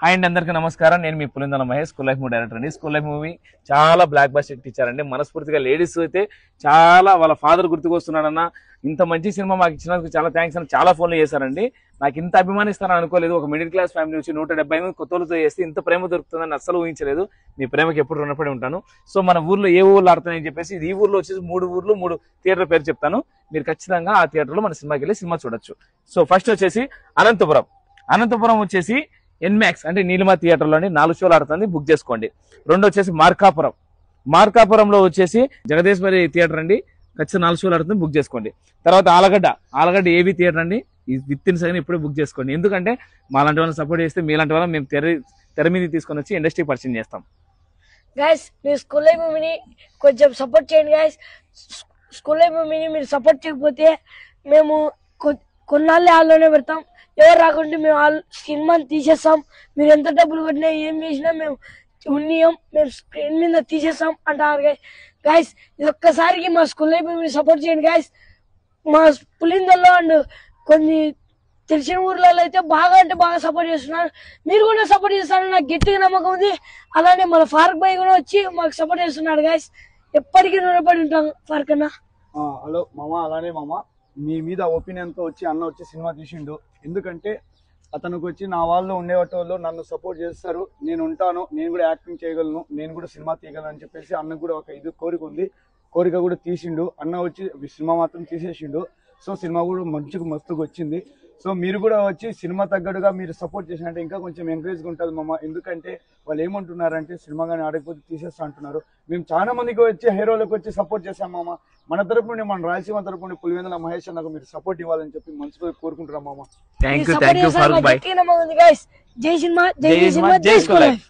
Hi అండి, అందరికీ నమస్కారం. నేను మీ Pulindala Mahesh, school life movie director అండి. స్కూల్ లైఫ్ మూవీ చాలా బ్లాక్ బస్టర్ హిట్ ఇచ్చారండి. మనస్ఫూర్తిగా లేడీస్ అయితే చాలా వాళ్ళ ఫాదర్ గుర్తుకొస్తున్నాడన్న, ఇంత మంచి సినిమా మాకు ఇచ్చినందుకు చాలా థ్యాంక్స్ అని చాలా ఫోన్లు చేశారండి. నాకు ఇంత అభిమానిస్తారని అనుకోలేదు. ఒక మిడిల్ క్లాస్ ఫ్యామిలీ నుంచి 170 కొత్తలతో చేస్తే ఇంత ప్రేమ దొరుకుతుందని అస్సలు ఊహించలేదు. మీ ప్రేమకి ఎప్పుడు రుణపడి ఉంటాను. సో మన ఊర్లో ఏ ఊర్లో ఆడుతున్నాయని చెప్పేసి ఈ ఊర్లో వచ్చేసి 3 ఊర్లు 3 థియేటర్ పేరు చెప్తాను. మీరు ఖచ్చితంగా ఆ థియేటర్లో మన సినిమాకి వెళ్ళి సినిమా చూడొచ్చు. సో ఫస్ట్ వచ్చేసి అనంతపురం వచ్చేసి ఎన్మాక్స్ అంటే నీలిమా థియేటర్లోని 4 షోలు ఆడుతుంది, బుక్ చేసుకోండి. రెండు వచ్చేసి మార్కాపురంలో వచ్చేసి జగదేశ్వరి థియేటర్ అండి, ఖచ్చితంగా 4 షోలు ఆడుతుంది, బుక్ చేసుకోండి. తర్వాత ఆలగడ్డ ఏవి థియేటర్ అండి, విత్ ఇన్ సెకండ్ ఇప్పుడే బుక్ చేసుకోండి. ఎందుకంటే మాలాంటి వాళ్ళని సపోర్ట్ చేస్తే మీలాంటి వాళ్ళని మేము తెర మీద తీసుకొని వచ్చి ఇండస్ట్రీ పరిచయం చేస్తాం. గైస్ మీరు స్కూల్ లైఫ్ మూవీని కొంచెం సపోర్ట్ చేయండి గైస్. స్కూల్ లైఫ్ మూవీని మీరు సపోర్ట్ చేయకపోతే మేము కొన్నాళ్ళే హాల్లోనే పెడతాం. ఎవరు రాకుంటే మేము సినిమాని తీసేస్తాం. మీరు ఎంత డబ్బులు కొట్టినా ఏం చేసినా మేము ఉన్నియం, మేము స్క్రీన్ మీద తీసేస్తాం అంటారు గైస్. ఇది ఒక్కసారికి మా స్కూల్ లైఫ్ మూవీని సపోర్ట్ చేయండి గైస్. మా పులిందల్లో అండ్ కొన్ని తెలిసిన ఊర్లలో అయితే బాగా అంటే బాగా సపోర్ట్ చేస్తున్నారు. మీరు కూడా సపోర్ట్ చేస్తారని నాకు గట్టిగా నమ్మకం ఉంది. అలానే మన ఫారూక్ భాయ్ కూడా వచ్చి మాకు సపోర్ట్ చేస్తున్నాడు గైస్. ఎప్పటికీ రుణపడి ఉంటాం ఫారూక్ అన్న. హలో మామ, అలానే మామ మీ మీద ఒపీనియన్ తో వచ్చి అన్న వచ్చి సినిమా తీసిండు. ఎందుకంటే అతనికి వచ్చి నా వాళ్ళు ఉండేవాళ్ళు నన్ను సపోర్ట్ చేస్తారు, నేను ఉంటాను, నేను కూడా యాక్టింగ్ చేయగలను, నేను కూడా సినిమా తీయగలను అని చెప్పేసి అన్నకు కూడా ఒక కోరిక ఉంది. కోరిక కూడా తీసిండు. అన్న వచ్చి సినిమా మాత్రం తీసేసిండు. సో సినిమా కూడా మస్తుగా వచ్చింది. సో మీరు కూడా వచ్చి సినిమా తగ్గట్టుగా మీరు సపోర్ట్ చేసినట్టే ఇంకా కొంచెం ఎంకరేజ్గా ఉంటుంది మామ. ఎందుకంటే వాళ్ళు ఏమంటున్నారంటే సినిమా కానీ ఆడకపోతే తీసేస్తా అంటున్నారు. మేము చాలా మందికి వచ్చి హీరోలకు వచ్చి సపోర్ట్ చేశాం మామ. మన తరపు నుండి, మన రాయలసీమ తరపు నుండి పులివెందుల మహేష్ అన్నకు మీరు సపోర్ట్ ఇవ్వాలని చెప్పి మనసులో కోరుకుంటున్నాం మామ. థ్యాంక్ యూ ఫారూక్ భాయ్. జై సినిమా, జై సినిమా, జై స్కూల్ లైఫ్.